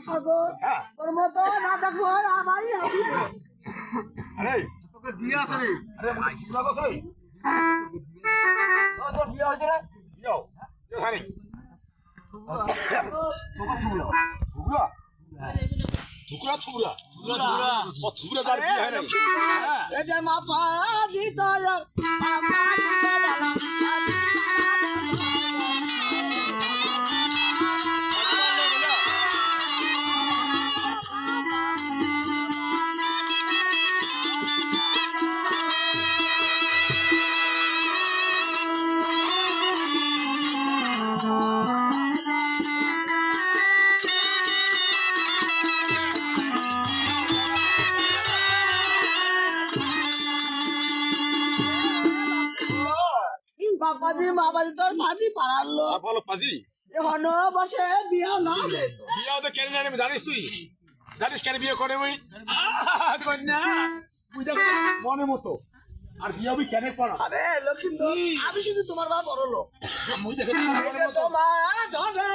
সাগর হ্যাঁ তোর মতো না দেখবো আমারই হবে আরে তোকে বিয়ে আছে রে আরে ভাই শুনা গো সই তোর বিয়ে হইছে রে বিয়ে বিয়ে খানি থুবরা থুকরা থুবরা থুবরা ও থুবরা তার বিয়ে হয় নাই এ যে মাপা দিত মাপা দিত বালা বাবাজি বাবাজি তোর ভাজি পারালো বলো পাজি এখন বসে বিয়া না বিয়ে তো কেন জানি জানিস তুই জানিস কেন বিয়ে করে ওই কন্যা বুঝা মনে মতো আর বিয়ে আমি কেন করা আরে লক্ষ্মী আমি শুধু তোমার বাবা বড় লোক আমি দেখে তোমার ধরে